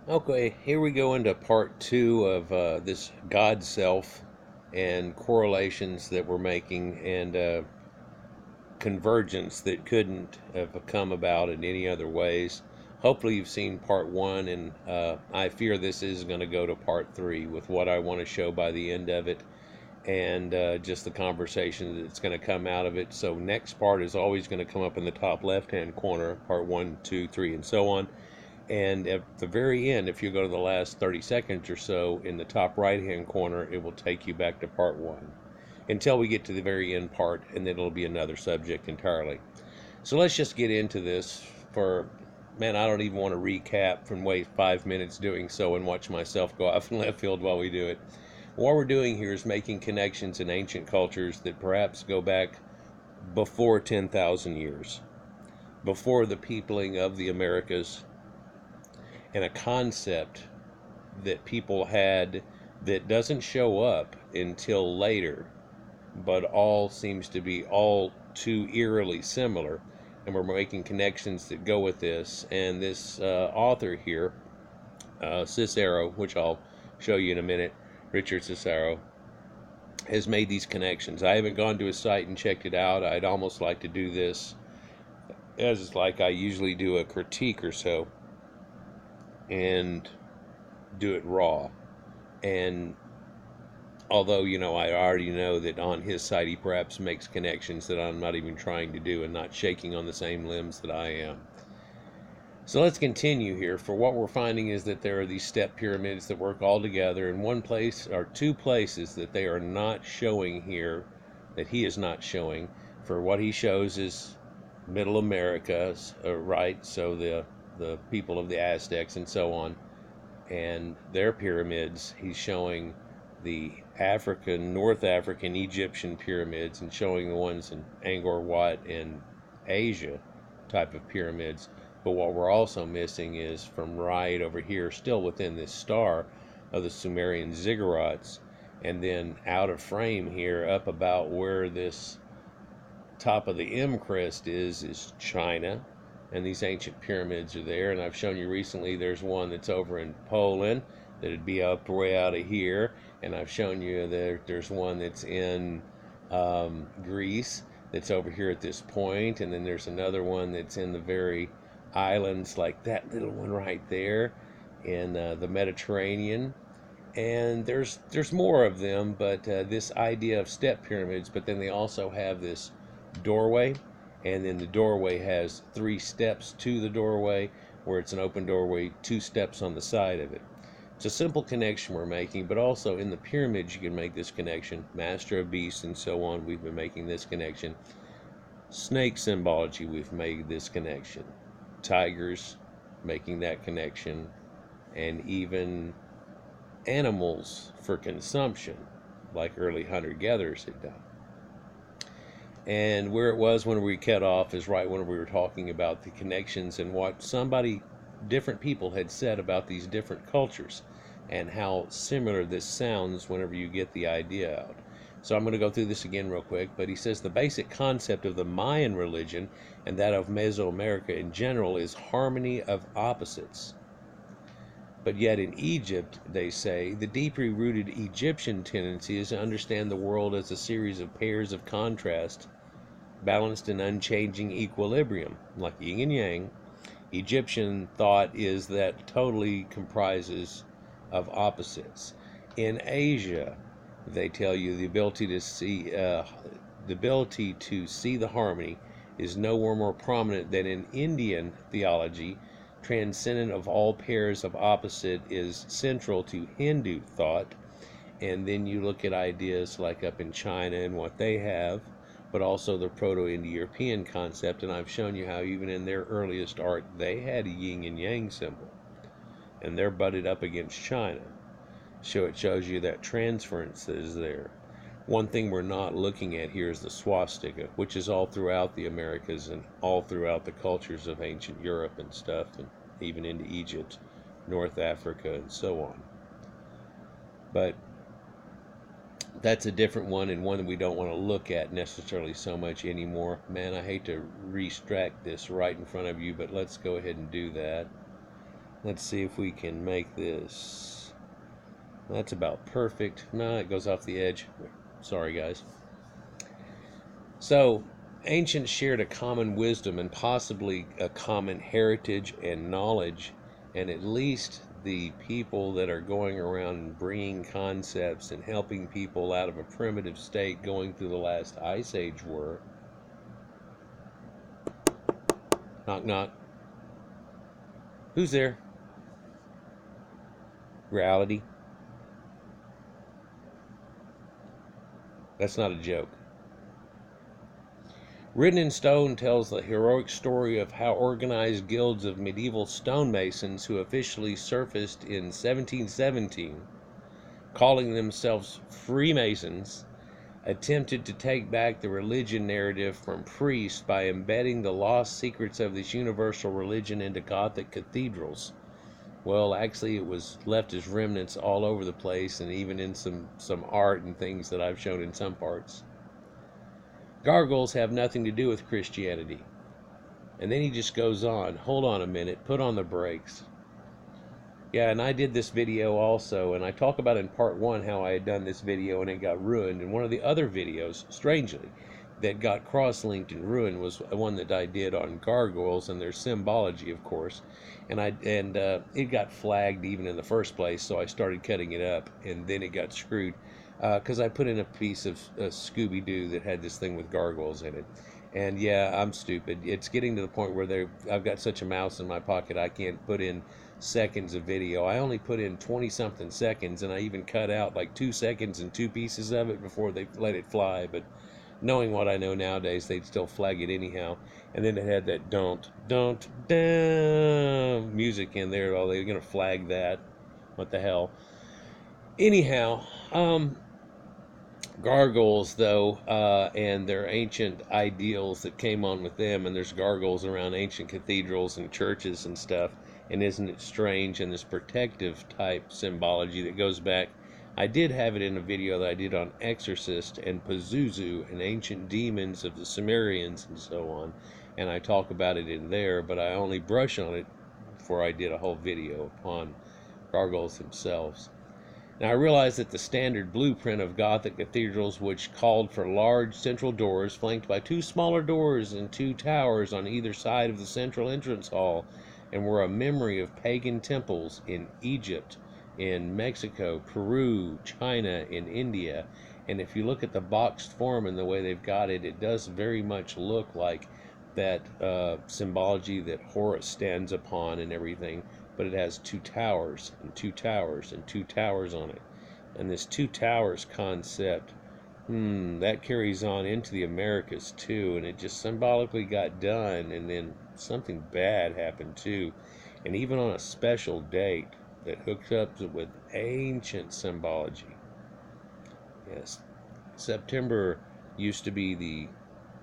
Okay, here we go into part two of this God self and correlations that we're making and convergence that couldn't have come about in any other ways. Hopefully, you've seen part one, and I fear this is going to go to part three with what I want to show by the end of it and just the conversation that's going to come out of it. So, next part is always going to come up in the top left hand corner, part one, two, three, and so on. And at the very end, if you go to the last 30 seconds or so in the top right hand corner, it will take you back to part one until we get to the very end part, and then it'll be another subject entirely. So let's just get into this for, man, I don't even want to recap and wait 5 minutes doing so and watch myself go off in left field while we do it. What we're doing here is making connections in ancient cultures that perhaps go back before 10,000 years, before the peopling of the Americas, and a concept that people had that doesn't show up until later, but all seems to be all too eerily similar. And we're making connections that go with this. And this author here, Cicero, which I'll show you in a minute, Richard Cicero, has made these connections. I haven't gone to his site and checked it out. I'd almost like to do this as like I usually do a critique or so and do it raw. And although, I already know that on his side he perhaps makes connections that I'm not even trying to do and not shaking on the same limbs that I am. So let's continue here. For what we're finding is that there are these step pyramids that work all together in one place or two places that they are not showing here, that he is not showing. For what he shows is Middle America, right? So the people of the Aztecs and so on, and their pyramids. He's showing the African, North African, Egyptian pyramids and showing the ones in Angkor Wat and Asia type of pyramids. But what we're also missing is from right over here, still within this star, of the Sumerian ziggurats, and then out of frame here, up about where this top of the M crest is China, and these ancient pyramids are there. And I've shown you recently there's one that's over in Poland that'd be up way out of here, and I've shown you there's one that's in Greece that's over here at this point, and then there's another one that's in the very islands, like that little one right there in the Mediterranean. And there's more of them, but this idea of step pyramids, but then they also have this doorway, and then the doorway has three steps to the doorway, where it's an open doorway, two steps on the side of it. It's a simple connection we're making, but also in the pyramids you can make this connection. Master of Beasts and so on, we've been making this connection. Snake symbology, we've made this connection. Tigers, making that connection. And even animals for consumption, like early hunter-gatherers had done. And where it was when we cut off is right when we were talking about the connections and what different people had said about these different cultures and how similar this sounds whenever you get the idea out. So I'm going to go through this again real quick, but he says the basic concept of the Mayan religion and that of Mesoamerica in general is harmony of opposites. But yet in Egypt, they say, the deeply rooted Egyptian tendency is to understand the world as a series of pairs of contrast, balanced in unchanging equilibrium, like yin and yang. Egyptian thought is that totally comprises of opposites. In Asia, they tell you the ability to see the harmony is nowhere more prominent than in Indian theology. Transcendent of all pairs of opposite is central to Hindu thought. And then you look at ideas like up in China and what they have, but also the Proto-Indo-European concept. And I've shown you how even in their earliest art, they had a yin and yang symbol, and they're butted up against China. So it shows you that transference that is there. One thing we're not looking at here is the swastika, which is all throughout the Americas and all throughout the cultures of ancient Europe and stuff, and even into Egypt, North Africa, and so on. But that's a different one, and one that we don't want to look at necessarily so much anymore. Man, I hate to restract this right in front of you, but let's go ahead and do that. Let's see if we can make this. That's about perfect. No, it goes off the edge. Sorry, guys. So, ancients shared a common wisdom and possibly a common heritage and knowledge, and at least the people that are going around bringing concepts and helping people out of a primitive state going through the last ice age were. Knock, knock. Who's there? Reality. That's not a joke. Written in Stone tells the heroic story of how organized guilds of medieval stonemasons who officially surfaced in 1717, calling themselves Freemasons, attempted to take back the religion narrative from priests by embedding the lost secrets of this universal religion into Gothic cathedrals. Well, actually, it was left as remnants all over the place, and even in some art and things that I've shown in some parts. Gargoyles have nothing to do with Christianity. And then he just goes on, hold on a minute, put on the brakes. Yeah, and I did this video also, and I talk about in part one how I had done this video and it got ruined. And one of the other videos, strangely, that got cross-linked and ruined was one that I did on gargoyles and their symbology, of course. And it got flagged even in the first place, so I started cutting it up, and then it got screwed because I put in a piece of Scooby-Doo that had this thing with gargoyles in it. And yeah, I'm stupid. It's getting to the point where I've got such a mouse in my pocket I can't put in seconds of video. I only put in 20 something seconds, and I even cut out like 2 seconds and 2 pieces of it before they let it fly. But knowing what I know nowadays, they'd still flag it anyhow. And then it had that don't damn music in there. Oh, they're gonna flag that. What the hell? Anyhow, gargoyles though, and their ancient ideals that came on with them, and there's gargoyles around ancient cathedrals and churches and stuff. And isn't it strange? And this protective type symbology that goes back, I did have it in a video that I did on Exorcist and Pazuzu and ancient demons of the Sumerians and so on, and I talk about it in there, but I only brush on it before I did a whole video upon gargoyles themselves. Now, I realize that the standard blueprint of Gothic cathedrals, which called for large central doors flanked by 2 smaller doors and 2 towers on either side of the central entrance hall, and were a memory of pagan temples in Egypt, in Mexico, Peru, China, in India. And if you look at the boxed form and the way they've got it, it does very much look like that symbology that Horus stands upon and everything, but it has 2 towers and 2 towers and 2 towers on it. And this 2 towers concept, that carries on into the Americas too, and it just symbolically got done, and then something bad happened too. And even on a special date that hooked up with ancient symbology. Yes, September used to be the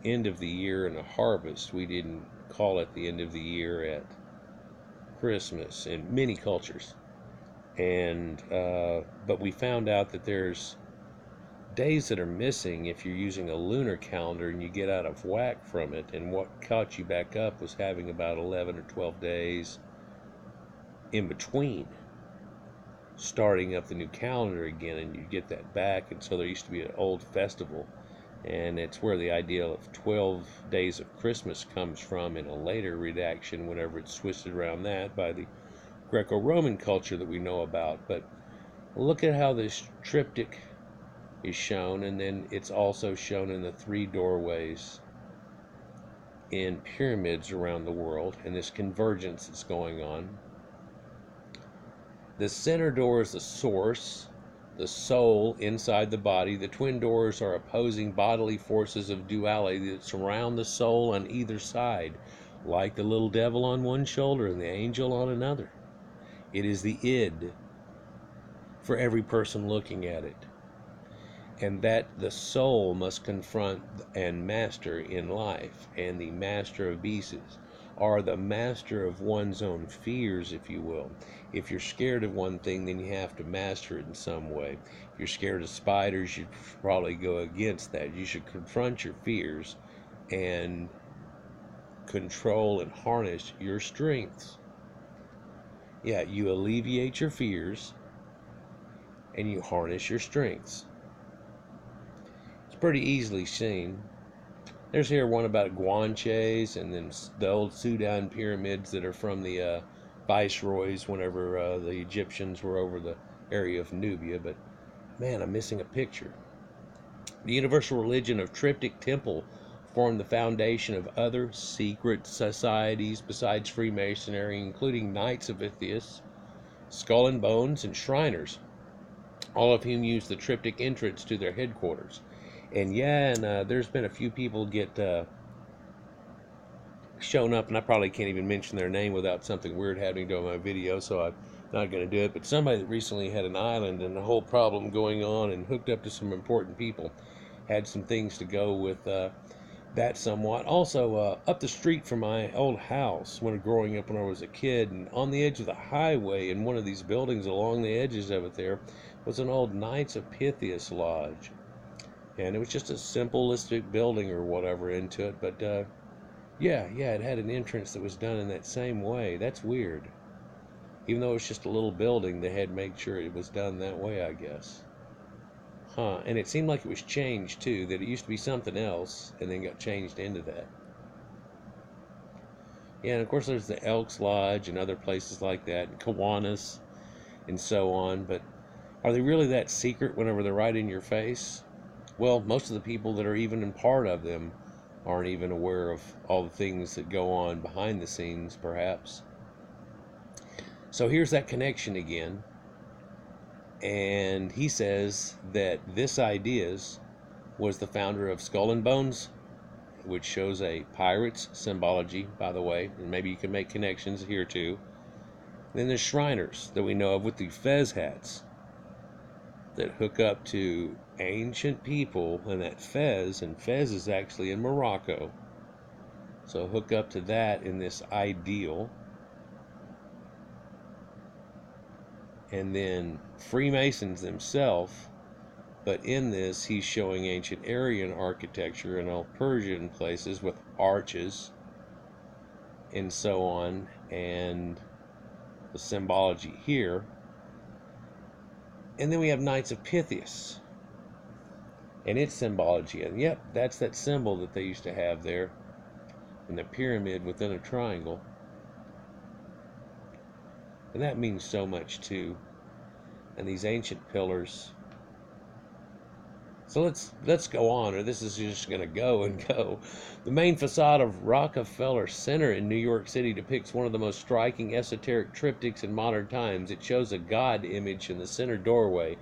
end of the year and a harvest. We didn't call it the end of the year at Christmas in many cultures. And but we found out that there's days that are missing if you're using a lunar calendar and you get out of whack from it. And what caught you back up was having about 11 or 12 days in between starting up the new calendar again, and you get that back. And so there used to be an old festival, and it's where the idea of 12 days of Christmas comes from in a later redaction whenever it's twisted around that by the Greco-Roman culture that we know about. But look at how this triptych is shown, and then it's also shown in the 3 doorways in pyramids around the world, and this convergence that's going on. The center door is the source, the soul inside the body. The twin doors are opposing bodily forces of duality that surround the soul on either side, like the little devil on one shoulder and the angel on another. It is the id for every person looking at it, and that the soul must confront and master in life. And the master of beasts are the master of one's own fears, if you will. If you're scared of one thing, then you have to master it in some way. If you're scared of spiders, you probably go against that. You should confront your fears and control and harness your strengths. Yeah, you alleviate your fears and you harness your strengths. It's pretty easily seen. There's here one about guanches and then the old Sudan pyramids that are from the viceroys whenever the Egyptians were over the area of Nubia. But man, I'm missing a picture. The universal religion of Triptych Temple formed the foundation of other secret societies besides Freemasonry, including Knights of Pythias, Skull and Bones, and Shriners, all of whom use the Triptych entrance to their headquarters. And yeah, and there's been a few people get shown up, and I probably can't even mention their name without something weird happening to my video, so I'm not going to do it. But somebody that recently had an island and a whole problem going on and hooked up to some important people had some things to go with that somewhat. Also, up the street from my old house when growing up when I was a kid, and on the edge of the highway in one of these buildings along the edges of it there was an old Knights of Pythias lodge. And it was just a simplistic building or whatever into it, but yeah, it had an entrance that was done in that same way. That's weird. Even though it was just a little building, they had made sure it was done that way, I guess. Huh, and it seemed like it was changed too, that it used to be something else and then got changed into that. Yeah, and of course there's the Elks Lodge and other places like that, and Kiwanis and so on, but are they really that secret whenever they're right in your face? Well, most of the people that are even in part of them aren't even aware of all the things that go on behind the scenes, perhaps. So here's that connection again. And he says that this ideas was the founder of Skull and Bones, which shows a pirate's symbology, by the way, and maybe you can make connections here too. Then there's Shriners that we know of with the fez hats that hook up to ancient people, and that fez, and fez is actually in Morocco. So hook up to that in this ideal. And then Freemasons themselves, but in this he's showing ancient Aryan architecture and all Persian places with arches and so on, and the symbology here. And then we have Knights of Pythias and its symbology, and yep, that's that symbol that they used to have there in the pyramid within a triangle. And that means so much too. And these ancient pillars. So let's go on, or this is just going to go and go. The main facade of Rockefeller Center in New York City depicts one of the most striking esoteric triptychs in modern times. It shows a God image in the center doorway,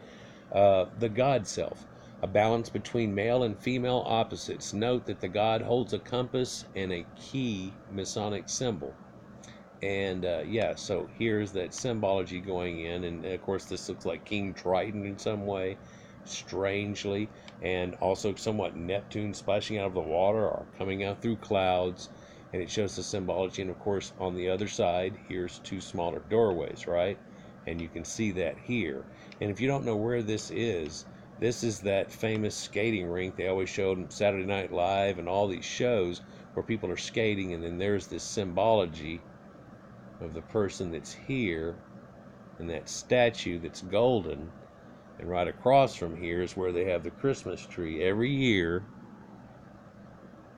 the GodSelf, a balance between male and female opposites. Note that the God holds a compass and a key Masonic symbol. And yeah, so here's that symbology going in, and of course this looks like King Triton in some way, strangely, and also somewhat Neptune splashing out of the water or coming out through clouds, and it shows the symbology. And of course on the other side here's two smaller doorways, right? And you can see that here. And if you don't know where this is that famous skating rink they always showed on Saturday Night Live and all these shows where people are skating, and then there's this symbology of the person that's here and that statue that's golden. And right across from here is where they have the Christmas tree every year,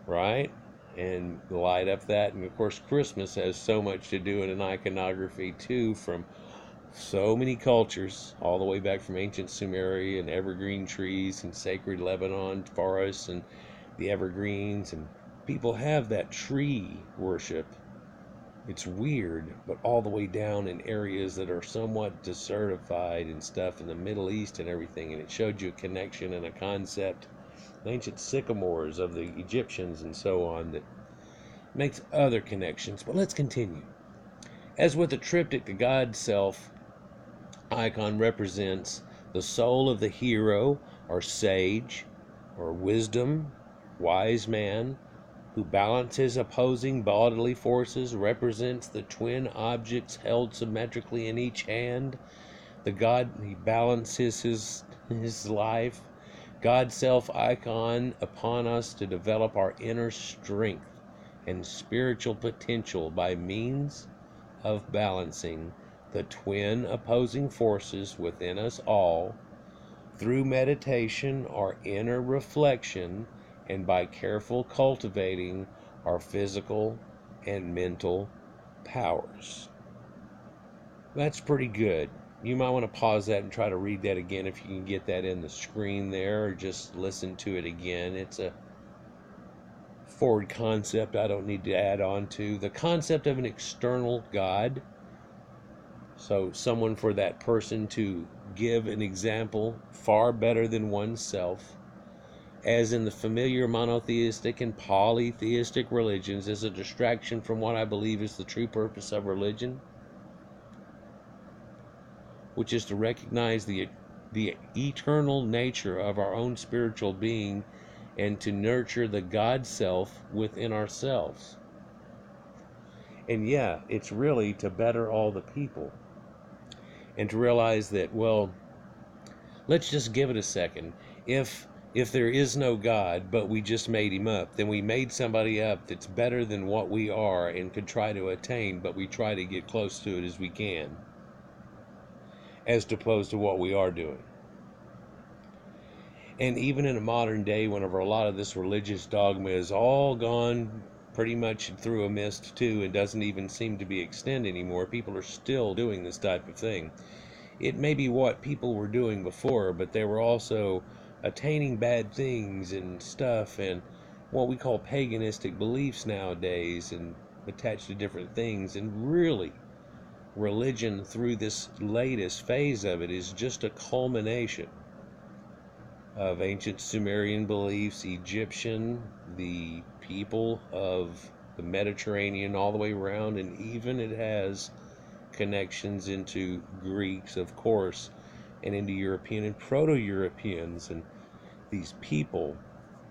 right? And light up that. And of course Christmas has so much to do in an iconography too, from so many cultures, all the way back from ancient Sumeria and evergreen trees and sacred Lebanon forests and the evergreens, and people have that tree worship. It's weird, but all the way down in areas that are somewhat desertified and stuff in the Middle East and everything. And it showed you a connection and a concept, ancient sycamores of the Egyptians and so on, that makes other connections. But let's continue. As with the triptych, the GodSelf icon represents the soul of the hero or sage or wisdom, wise man, who balances opposing bodily forces, represents the twin objects held symmetrically in each hand. The God, he balances his life. GodSelf icon upon us to develop our inner strength and spiritual potential by means of balancing the twin opposing forces within us all, through meditation, our inner reflection, and by careful cultivating our physical and mental powers. That's pretty good. You might want to pause that and try to read that again if you can get that in the screen there, or just listen to it again. It's a forward concept I don't need to add on to. The concept of an external God. So someone for that person to give an example far better than oneself, as in the familiar monotheistic and polytheistic religions, is a distraction from what I believe is the true purpose of religion, which is to recognize the eternal nature of our own spiritual being and to nurture the GodSelf within ourselves. And yeah, it's really to better all the people. And to realize that, well, let's just give it a second. If there is no God, but we just made him up, then we made somebody up that's better than what we are and could try to attain, but we try to get close to it as we can, as opposed to what we are doing. And even in a modern day, whenever a lot of this religious dogma is all gone pretty much through a mist too, and doesn't even seem to be extended anymore, people are still doing this type of thing. It may be what people were doing before, but they were also attaining bad things and stuff, and what we call paganistic beliefs nowadays, and attached to different things. And really, religion through this latest phase of it is just a culmination of ancient Sumerian beliefs, Egyptian, the people of the Mediterranean all the way around, and even it has connections into Greeks, of course, and into European and Proto-Europeans, and these people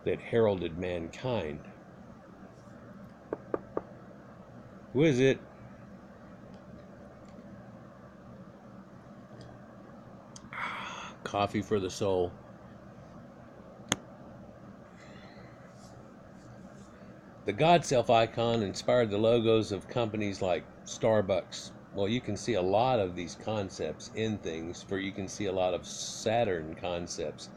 that heralded mankind. Who is it? Coffee for the soul. The GodSelf icon inspired the logos of companies like Starbucks. Well, you can see a lot of these concepts in things, for you can see a lot of Saturn concepts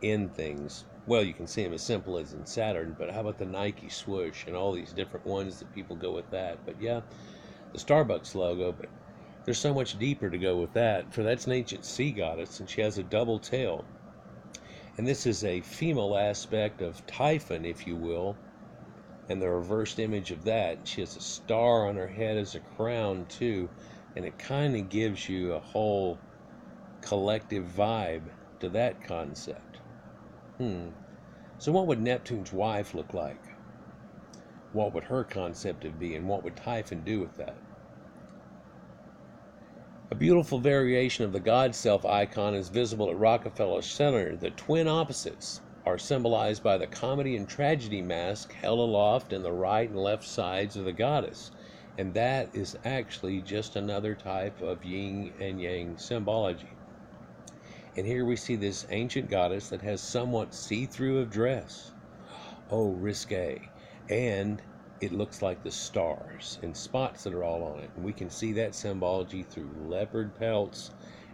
in things. Well, you can see them as simple as in Saturn, but how about the Nike swoosh and all these different ones that people go with that? But yeah, the Starbucks logo, but there's so much deeper to go with that, for that's an ancient sea goddess, and she has a double tail. And this is a female aspect of Typhon, if you will, and the reversed image of that. She has a star on her head as a crown too, and it kind of gives you a whole collective vibe to that concept. So what would Neptune's wife look like? What would her concept of be, and what would Typhon do with that? A beautiful variation of the GodSelf icon is visible at Rockefeller Center. The twin opposites are symbolized by the comedy and tragedy mask held aloft in the right and left sides of the goddess. And that is actually just another type of yin and yang symbology. And here we see this ancient goddess that has somewhat see-through of dress. Oh, risque. And it looks like the stars and spots that are all on it. And we can see that symbology through leopard pelts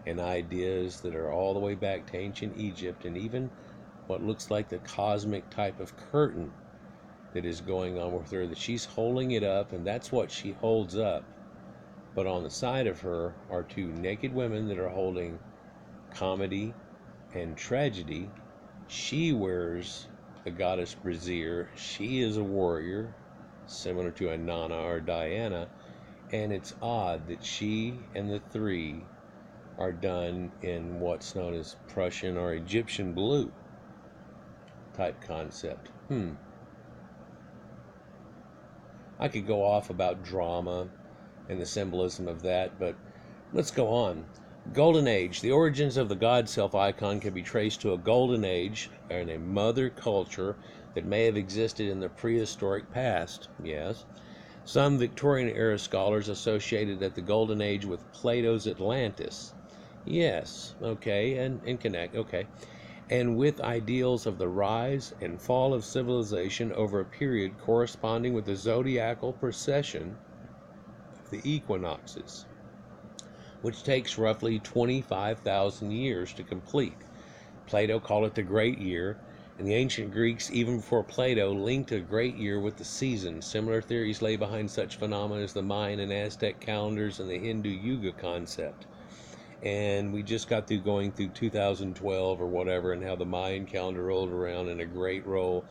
and ideas that are all the way back to ancient Egypt, and even what looks like the cosmic type of curtain that is going on with her, that she's holding it up, and that's what she holds up. But on the side of her are two naked women that are holding comedy and tragedy. She wears the goddess brassiere. She is a warrior, similar to a Nana or Diana, and it's odd that she and the three are done in what's known as Prussian or Egyptian blue type concept. I could go off about drama and the symbolism of that, but let's go on. Golden Age. The origins of the GodSelf icon can be traced to a golden age and a mother culture that may have existed in the prehistoric past. Yes. Some Victorian-era scholars associated that the Golden Age with Plato's Atlantis. Yes. Okay. And connect. Okay. And with ideals of the rise and fall of civilization over a period corresponding with the zodiacal precession of the equinoxes. which takes roughly 25,000 years to complete. Plato called it the Great Year, and the ancient Greeks, even before Plato, linked a great year with the season. Similar theories lay behind such phenomena as the Mayan and Aztec calendars and the Hindu Yuga concept. And we just got through going through 2012 or whatever, and how the Mayan calendar rolled around in a great roll.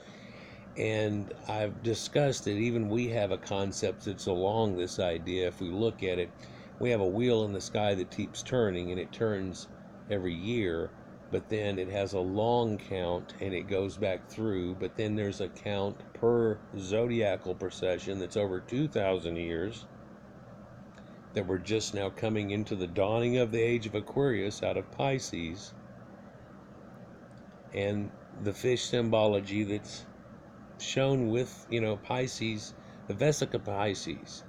And I've discussed that even we have a concept that's along this idea. If we look at it, we have a wheel in the sky that keeps turning, and it turns every year, but then it has a long count and it goes back through, but then there's a count per zodiacal procession that's over 2,000 years, that we're just now coming into the dawning of the age of Aquarius out of Pisces. And the fish symbology that's shown with, Pisces, the Vesica Pisces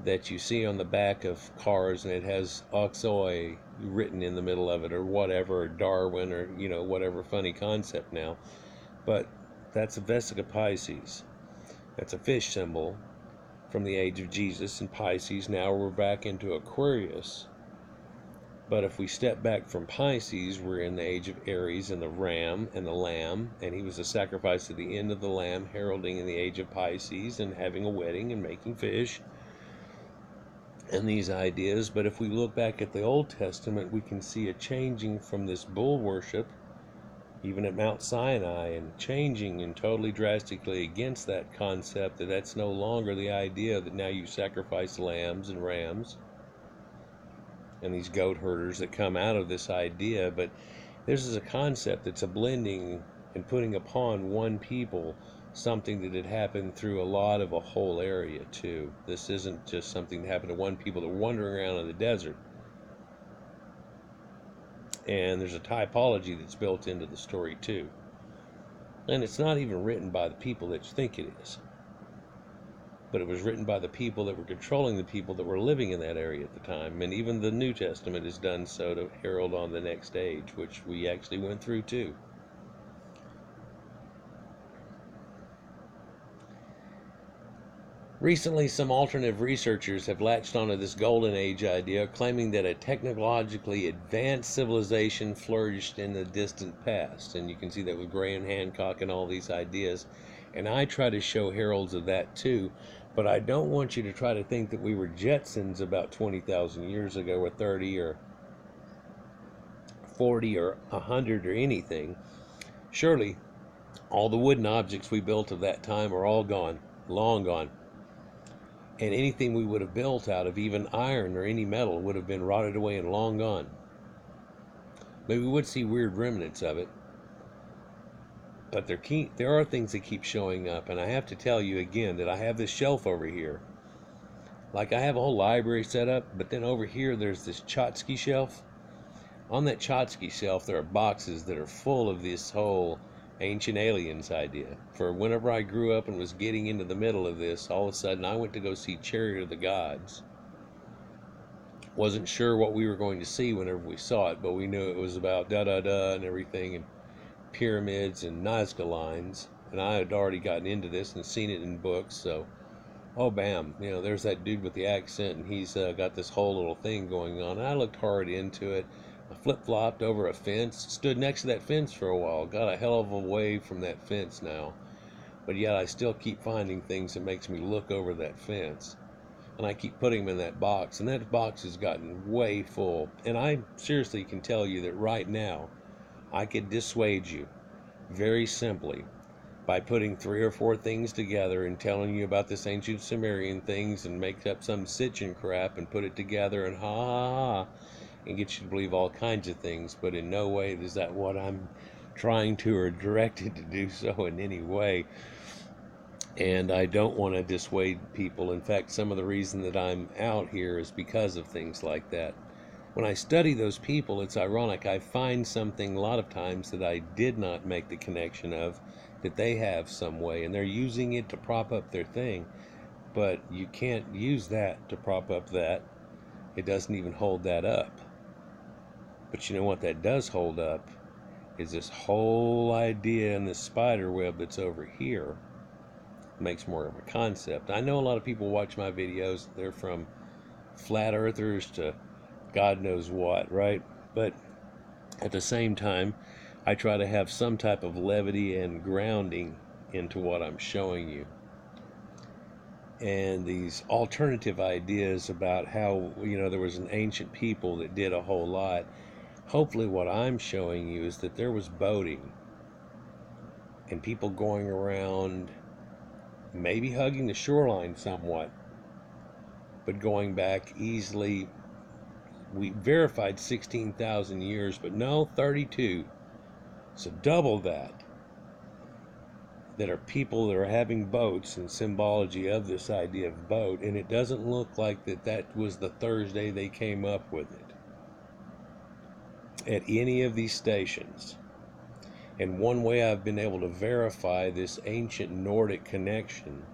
that you see on the back of cars, and it has Oxoi written in the middle of it, or whatever, or Darwin, or whatever funny concept now. But that's a Vesica Pisces. That's a fish symbol from the age of Jesus and Pisces. Now we're back into Aquarius. But if we step back from Pisces, we're in the age of Aries and the ram and the lamb, and he was a sacrifice at the end of the lamb, heralding in the age of Pisces and having a wedding and making fish and these ideas. But if we look back at the Old Testament, we can see a changing from this bull worship, even at Mount Sinai, and changing and totally drastically against that concept, that that's no longer the idea that now you sacrifice lambs and rams and these goat herders that come out of this idea. But this is a concept that's a blending and putting upon one people something that had happened through a lot of a whole area too. This isn't just something that happened to one people that were wandering around in the desert. And there's a typology that's built into the story too. And it's not even written by the people that you think it is, but it was written by the people that were controlling the people that were living in that area at the time. And even the New Testament is done so to herald on the next age, which we actually went through too. Recently, some alternative researchers have latched onto this golden age idea, claiming that a technologically advanced civilization flourished in the distant past. And you can see that with Graham Hancock and all these ideas. And I try to show heralds of that too, but I don't want you to try to think that we were Jetsons about 20,000 years ago, or 30 or 40 or 100 or anything. Surely, all the wooden objects we built of that time are all gone, long gone. And anything we would have built out of even iron or any metal would have been rotted away and long gone. Maybe we would see weird remnants of it, but there are things that keep showing up. And I have to tell you again that I have this shelf over here. Like, I have a whole library set up, but then over here there's this Chotsky shelf. On that Chotsky shelf there are boxes that are full of this whole ancient aliens idea. For whenever I grew up and was getting into the middle of this, all of a sudden I went to go see Chariot of the Gods. Wasn't sure what we were going to see whenever we saw it, but we knew it was about da-da-da and everything, and pyramids and Nazca lines. And I had already gotten into this and seen it in books, so, oh bam, there's that dude with the accent, and he's got this whole little thing going on. And I looked hard into it. I flip-flopped over a fence, stood next to that fence for a while, got a hell of a way from that fence now, but yet I still keep finding things that makes me look over that fence, and I keep putting them in that box, and that box has gotten way full. And I seriously can tell you that right now I could dissuade you very simply by putting 3 or 4 things together and telling you about this ancient Sumerian things, and make up some Sitchin crap and put it together and ha ha ha, and get you to believe all kinds of things. But in no way is that what I'm trying to or directed to do so in any way. And I don't want to dissuade people. In fact, some of the reason that I'm out here is because of things like that. When I study those people, it's ironic. I find something a lot of times that I did not make the connection of, that they have some way, and they're using it to prop up their thing. But you can't use that to prop up that. It doesn't even hold that up. But you know what that does hold up is this whole idea and this spider web that's over here. Makes more of a concept. I know a lot of people watch my videos. They're from flat earthers to God knows what, right? But at the same time, I try to have some type of levity and grounding into what I'm showing you. And these alternative ideas about how, there was an ancient people that did a whole lot. Hopefully, what I'm showing you is that there was boating and people going around, maybe hugging the shoreline somewhat, but going back easily. We verified 16,000 years, but no, 32. So double that. That are people that are having boats and symbology of this idea of boat, and it doesn't look like that was the Thursday they came up with it at any of these stations. And one way I've been able to verify this ancient Nordic connection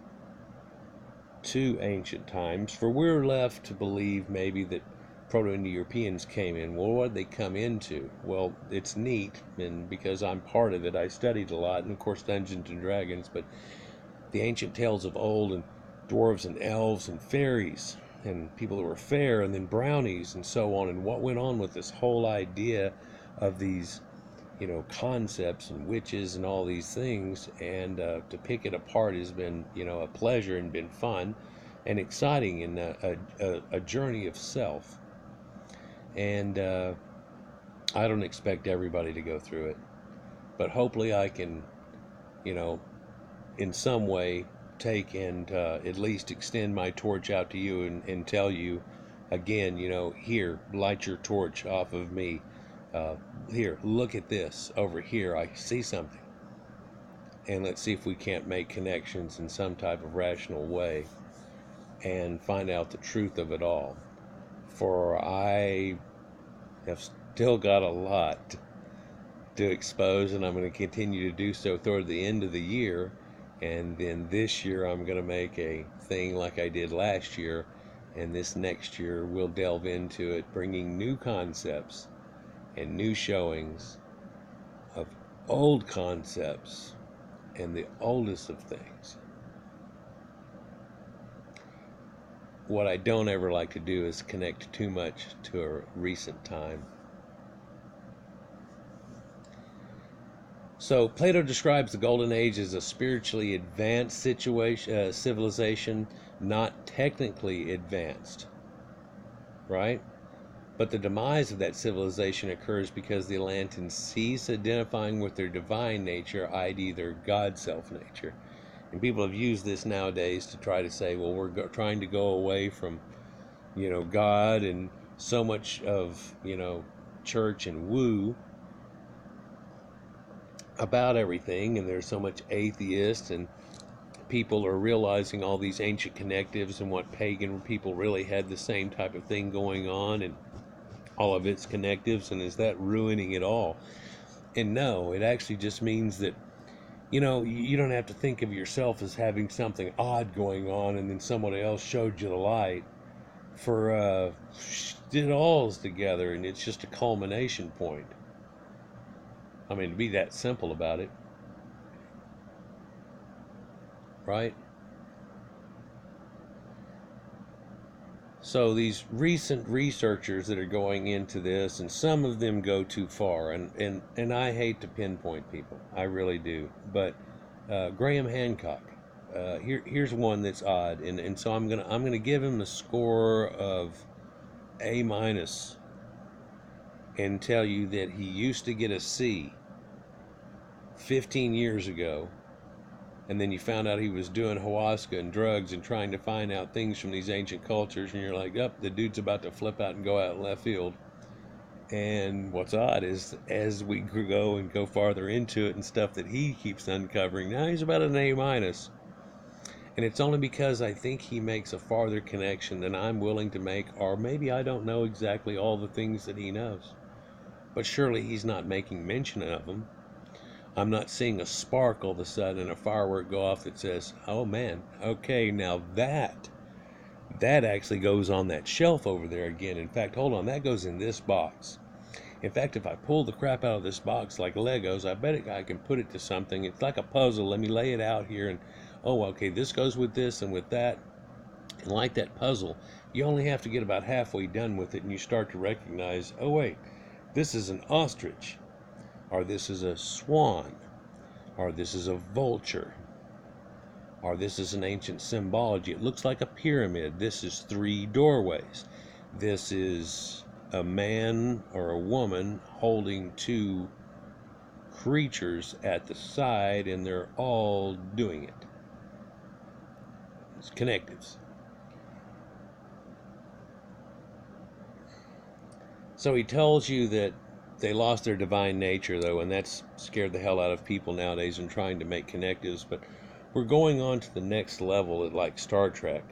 to ancient times, for we're left to believe maybe that Proto-Indo-Europeans came in. Well, what did they come into? Well, it's neat, and because I'm part of it, I studied a lot, and of course Dungeons and Dragons, but the ancient tales of old, and dwarves and elves and fairies and people that were fair, and then brownies and so on, and what went on with this whole idea of these concepts and witches and all these things. And to pick it apart has been a pleasure and been fun and exciting, and a journey of self. And I don't expect everybody to go through it, but hopefully I can in some way take and at least extend my torch out to you, and tell you again, here, light your torch off of me. Here, look at this over here. I see something. And let's see if we can't make connections in some type of rational way and find out the truth of it all. For I have still got a lot to expose, and I'm going to continue to do so toward the end of the year. And then this year I'm going to make a thing like I did last year, and this next year we'll delve into it, bringing new concepts and new showings of old concepts and the oldest of things. What I don't ever like to do is connect too much to a recent time. So Plato describes the Golden Age as a spiritually advanced civilization, not technically advanced, right? But the demise of that civilization occurs because the Atlanteans cease identifying with their divine nature, i.e. their GodSelf nature. And people have used this nowadays to try to say, well, we're trying to go away from, God, and so much of, church and woo about everything, and there's so much atheist, and people are realizing all these ancient connectives and what pagan people really had the same type of thing going on, and all of its connectives, and is that ruining it all? And no, it actually just means that you don't have to think of yourself as having something odd going on and then someone else showed you the light. For it all's together, and it's just a culmination point. I mean, to be that simple about it, right? So these recent researchers that are going into this, and some of them go too far, and I hate to pinpoint people, I really do, but Graham Hancock, here's one that's odd, and so I'm gonna give him a score of A minus, and tell you that he used to get a C 15 years ago, and then you found out he was doing ayahuasca and drugs and trying to find out things from these ancient cultures, and you're like, the dude's about to flip out and go out in left field. And what's odd is, as we go farther into it and stuff that he keeps uncovering, now he's about an A minus. And it's only because I think he makes a farther connection than I'm willing to make, or maybe I don't know exactly all the things that he knows. But surely he's not making mention of them. I'm not seeing a spark all of a sudden and a firework go off that says, oh man, okay, now that actually goes on that shelf over there again. In fact, hold on, that goes in this box. In fact, if I pull the crap out of this box like Legos, I bet I can put it to something. It's like a puzzle. Let me lay it out here, and oh, okay, this goes with this and with that. And like that puzzle, You only have to get about halfway done with it and you start to recognize, oh wait, this is an ostrich, or this is a swan, or this is a vulture, or this is an ancient symbology. It looks like a pyramid. This is 3 doorways. This is a man or a woman holding 2 creatures at the side, and they're all doing it. It's connectives. So he tells you that they lost their divine nature, though, and that's scared the hell out of people nowadays in trying to make connectives. But we're going on to the next level at like Star Trek.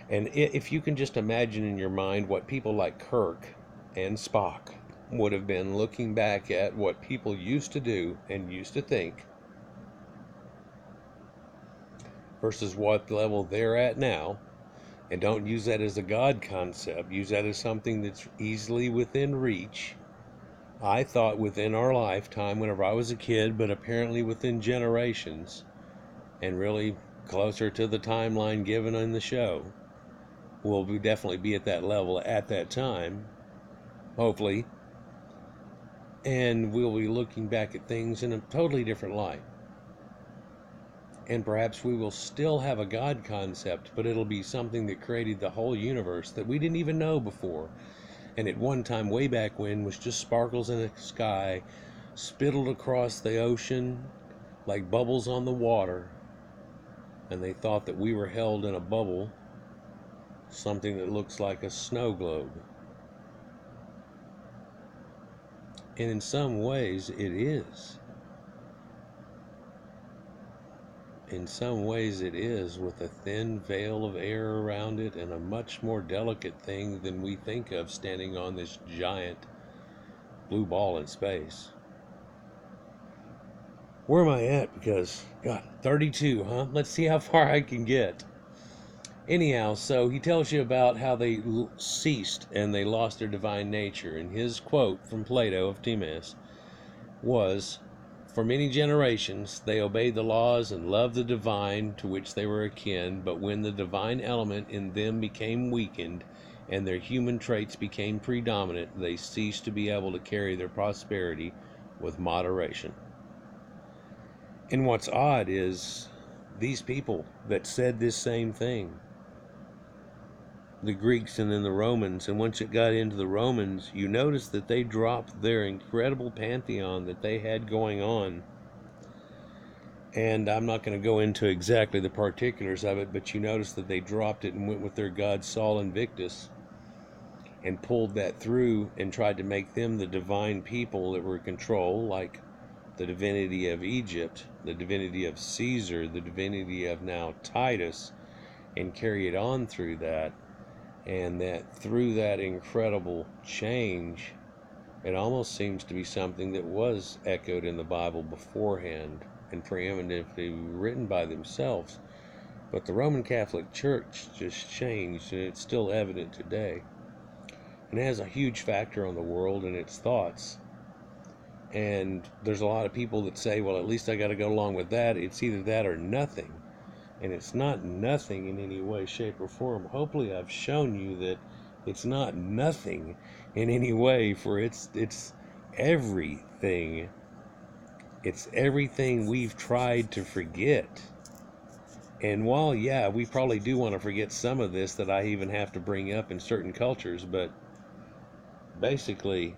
And if you can just imagine in your mind what people like Kirk and Spock would have been looking back at what people used to do and used to think versus what level they're at now, and don't use that as a God concept, use that as something that's easily within reach. I thought within our lifetime whenever I was a kid, but apparently within generations, and really closer to the timeline given in the show, we'll definitely be at that level at that time, hopefully, and we'll be looking back at things in a totally different light. And perhaps we will still have a God concept, but it'll be something that created the whole universe that we didn't even know before. And at one time, way back when, was just sparkles in the sky, spittled across the ocean like bubbles on the water. And they thought that we were held in a bubble, something that looks like a snow globe. And in some ways, it is. In some ways it is, with a thin veil of air around it and a much more delicate thing than we think of standing on this giant blue ball in space. Where am I at? Because, God, 32, huh? Let's see how far I can get. Anyhow, so he tells you about how they ceased and they lost their divine nature. And his quote from Plato of Timaeus was, "For many generations they obeyed the laws and loved the divine to which they were akin, but when the divine element in them became weakened and their human traits became predominant, they ceased to be able to carry their prosperity with moderation." And what's odd is these people that said this same thing, the Greeks and then the Romans, and once it got into the Romans, you notice that they dropped their incredible pantheon that they had going on. And I'm not going to go into exactly the particulars of it, but you notice that they dropped it and went with their god Sol Invictus and pulled that through and tried to make them the divine people that were in control, like the divinity of Egypt, the divinity of Caesar, the divinity of now Titus, and carry it on through that. And that through that incredible change, it almost seems to be something that was echoed in the Bible beforehand and preeminently written by themselves. But the Roman Catholic Church just changed, and it's still evident today. And it has a huge factor on the world and its thoughts. And there's a lot of people that say, well, at least I got to go along with that. It's either that or nothing. And it's not nothing in any way, shape, or form. Hopefully I've shown you that it's not nothing in any way, for it's everything. It's everything we've tried to forget. And while, yeah, we probably do want to forget some of this that I even have to bring up in certain cultures, but basically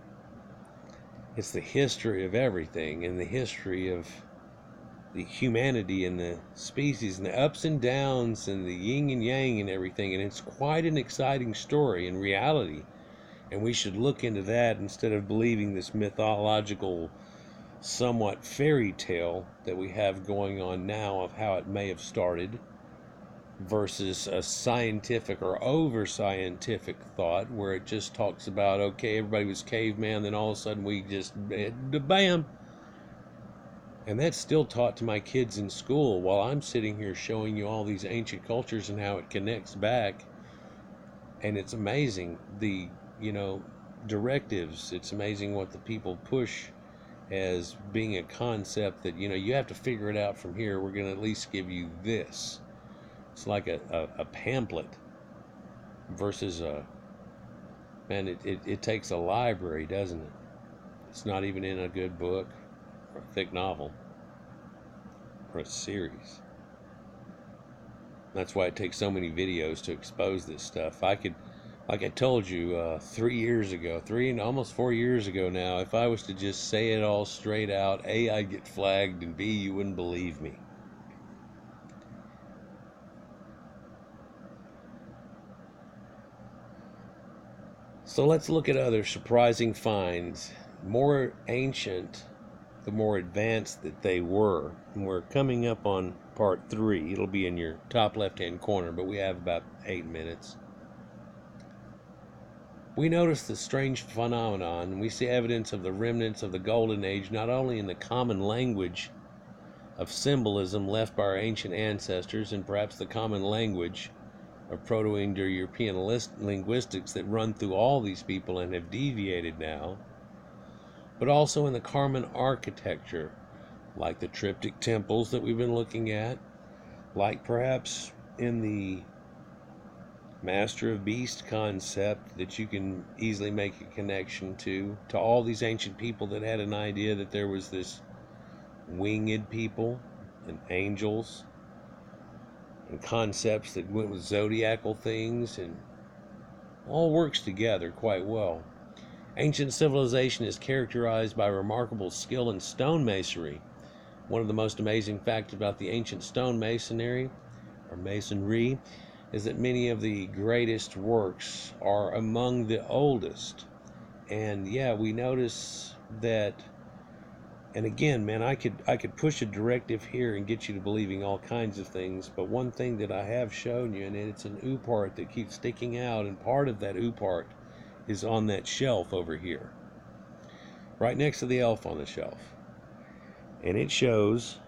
it's the history of everything and the history of the humanity and the species and the ups and downs and the yin and yang and everything. And it's quite an exciting story in reality. And we should look into that instead of believing this mythological, somewhat fairy tale that we have going on now of how it may have started versus a scientific or over scientific thought where it just talks about, okay, everybody was caveman, then all of a sudden we just bam. And that's still taught to my kids in school while I'm sitting here showing you all these ancient cultures and how it connects back. And it's amazing the, directives. It's amazing what the people push as being a concept that, you have to figure it out from here. We're going to at least give you this. It's like a pamphlet. versus a, man, it takes a library, doesn't it? It's not even in a good book or a thick novel or a series. That's why it takes so many videos to expose this stuff. I could, like I told you 3 years ago, almost 4 years ago now, if I was to just say it all straight out, A, I'd get flagged, and B, you wouldn't believe me. So let's look at other surprising finds. More ancient, the more advanced that they were. And we're coming up on part 3. It'll be in your top left-hand corner, but we have about 8 minutes. We notice the strange phenomenon, and we see evidence of the remnants of the Golden Age not only in the common language of symbolism left by our ancient ancestors, and perhaps the common language of Proto-Indo-European linguistics that run through all these people and have deviated now, but also in the common architecture, like the triptych temples that we've been looking at, like perhaps in the Master of Beast concept that you can easily make a connection to all these ancient people that had an idea that there was this winged people and angels and concepts that went with zodiacal things, and all works together quite well. Ancient civilization is characterized by remarkable skill in stonemasonry. One of the most amazing facts about the ancient stonemasonry or masonry is that many of the greatest works are among the oldest. And yeah, we notice that. And again, man, I could push a directive here and get you to believing all kinds of things, but one thing that I have shown you, and it's an U part that keeps sticking out, and part of that U part is on that shelf over here, right next to the elf on the shelf. And it shows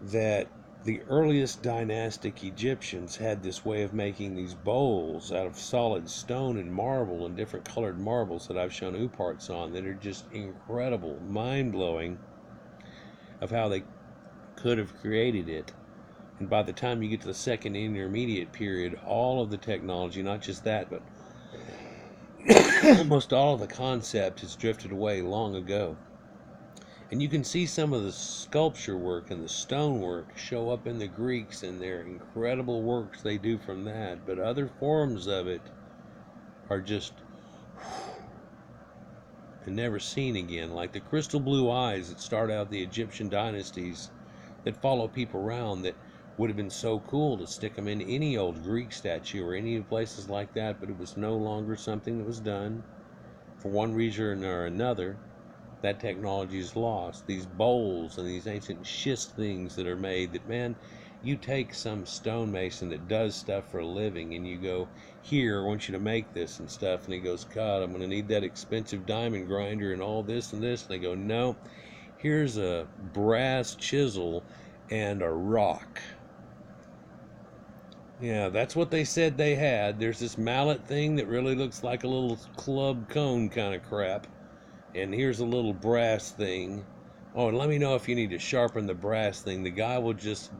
that the earliest dynastic Egyptians had this way of making these bowls out of solid stone and marble and different colored marbles that I've shown U parts on that are just incredible, mind-blowing of how they could have created it. And by the time you get to the second intermediate period, all of the technology, not just that, but almost all of the concept has drifted away long ago. And you can see some of the sculpture work and the stone work show up in the Greeks and their incredible works they do from that. But other forms of it are just never seen again. Like the crystal blue eyes that start out the Egyptian dynasties that follow people around, that would have been so cool to stick them in any old Greek statue or any places like that, but it was no longer something that was done for one reason or another. That technology is lost. These bowls and these ancient schist things that are made, that, man, you take some stonemason that does stuff for a living and you go, here, I want you to make this and stuff, and he goes, God, I'm going to need that expensive diamond grinder and all this and this, and they go, no, here's a brass chisel and a rock. Yeah, that's what they said they had. There's this mallet thing that really looks like a little club cone kind of crap. And here's a little brass thing. Oh, and let me know if you need to sharpen the brass thing. The guy will just,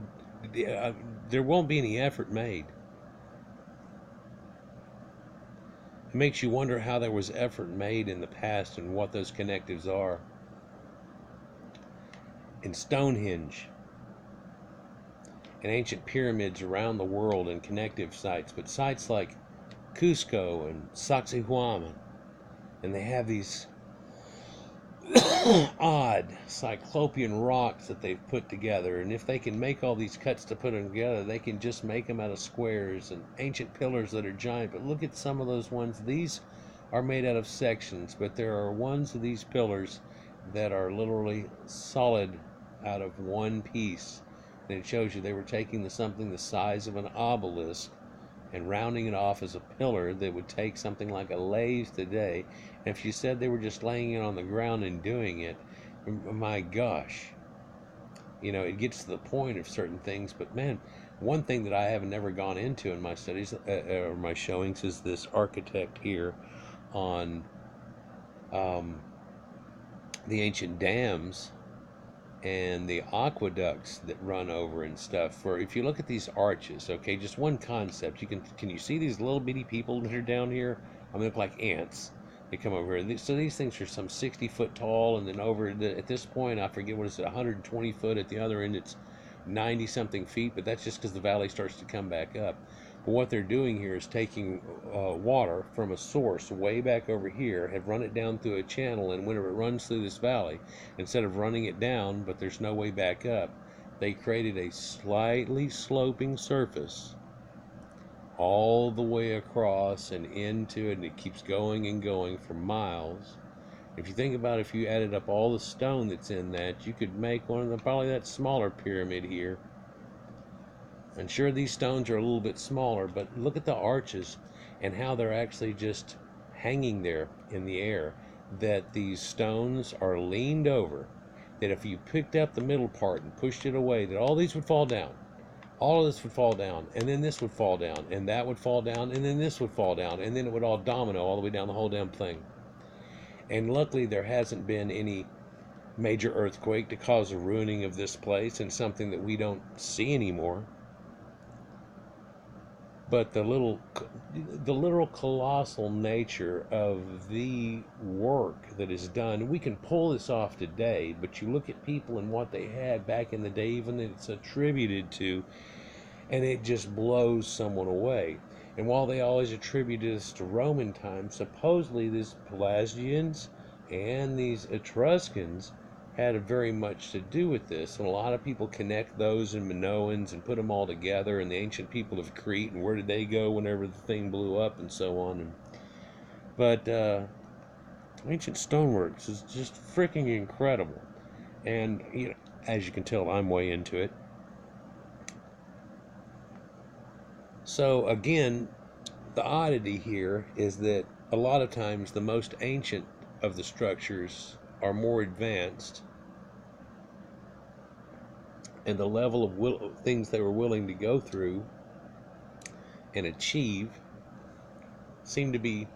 there won't be any effort made. It makes you wonder how there was effort made in the past and what those connectives are. In Stonehenge, and ancient pyramids around the world, and connective sites, but sites like Cusco and Sacsayhuaman, and they have these odd cyclopean rocks that they've put together, and if they can make all these cuts to put them together, they can just make them out of squares, and ancient pillars that are giant. But look at some of those ones. These are made out of sections, but there are ones of these pillars that are literally solid out of one piece, and it shows you they were taking something the size of an obelisk and rounding it off as a pillar that would take something like a lathe today. And if you said they were just laying it on the ground and doing it, my gosh, it gets to the point of certain things. But man, one thing that I have never gone into in my studies or my showings is this architect here on the ancient dams and the aqueducts that run over and stuff. For if you look at these arches, okay, just one concept, can you see these little bitty people that are down here? I mean, they look like ants. They come over here. So these things are some 60 foot tall, and then at this point, I forget what is it, 120 foot. At the other end, it's 90 something feet. But that's just because the valley starts to come back up. But what they're doing here is taking water from a source way back over here, have run it down through a channel, and whenever it runs through this valley, instead of running it down, but there's no way back up, they created a slightly sloping surface all the way across and into it, and it keeps going and going for miles. If you think about it, if you added up all the stone that's in that, you could make one of the, probably that smaller pyramid here. And sure, these stones are a little bit smaller, but look at the arches and how they're actually just hanging there in the air. That these stones are leaned over, that if you picked up the middle part and pushed it away, that all these would fall down. All of this would fall down, and then this would fall down, and that would fall down, and then this would fall down, and then it would all domino all the way down the whole damn thing. And luckily, there hasn't been any major earthquake to cause a ruining of this place and something that we don't see anymore. But the literal colossal nature of the work that is done, we can pull this off today, but you look at people and what they had back in the day, even that it's attributed to, and it just blows someone away. And while they always attribute this to Roman times, supposedly these Pelasgians and these Etruscans had very much to do with this, and a lot of people connect those and Minoans and put them all together, and the ancient people of Crete, and where did they go whenever the thing blew up, and so on. But ancient stoneworks is just freaking incredible, and as you can tell, I'm way into it. So again, the oddity here is that a lot of times the most ancient of the structures are more advanced, and the level of things they were willing to go through and achieve seem to be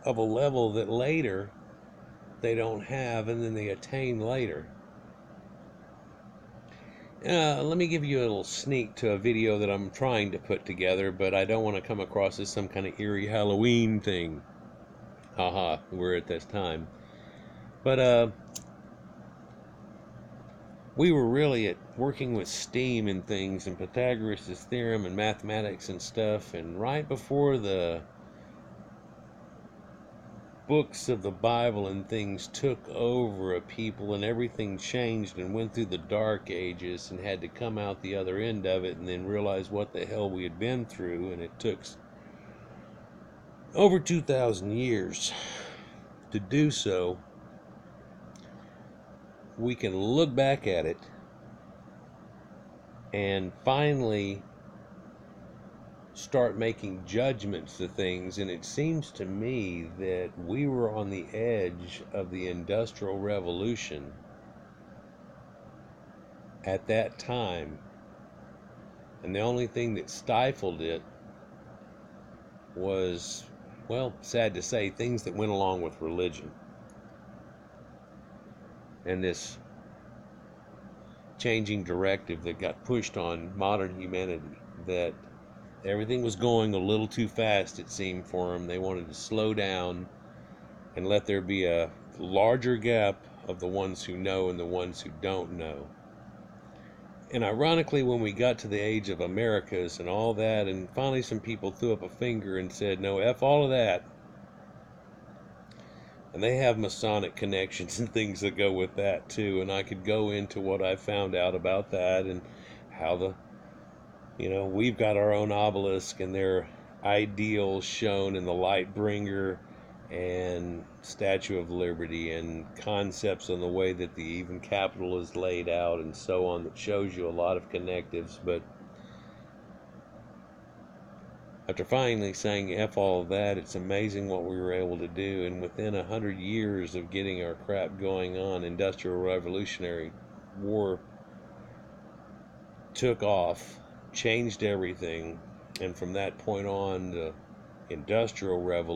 of a level that later they don't have, and then they attain later. Let me give you a little sneak to a video that I'm trying to put together, but I don't want to come across as some kind of eerie Halloween thing. Haha, we're at this time. But we were really at working with steam and things, and Pythagoras' theorem and mathematics and stuff, and right before the books of the Bible and things took over a people, and everything changed and went through the dark ages and had to come out the other end of it and then realize what the hell we had been through, and it took over 2,000 years to do so. We can look back at it and finally start making judgments to things, and it seems to me that we were on the edge of the Industrial Revolution at that time, and the only thing that stifled it was, well, sad to say, things that went along with religion and this changing directive that got pushed on modern humanity, that everything was going a little too fast, it seemed, for them. They wanted to slow down and let there be a larger gap of the ones who know and the ones who don't know. And ironically, when we got to the age of Americas and all that, and finally some people threw up a finger and said, no, F all of that. And they have Masonic connections and things that go with that too. And I could go into what I found out about that and how we've got our own obelisk and their ideals shown in the Lightbringer and Statue of Liberty, and concepts on the way that the even capital is laid out and so on, that shows you a lot of connectives. But after finally saying F all of that, it's amazing what we were able to do. And within 100 years of getting our crap going on, Industrial Revolutionary War took off, changed everything, and from that point on, the Industrial Revolution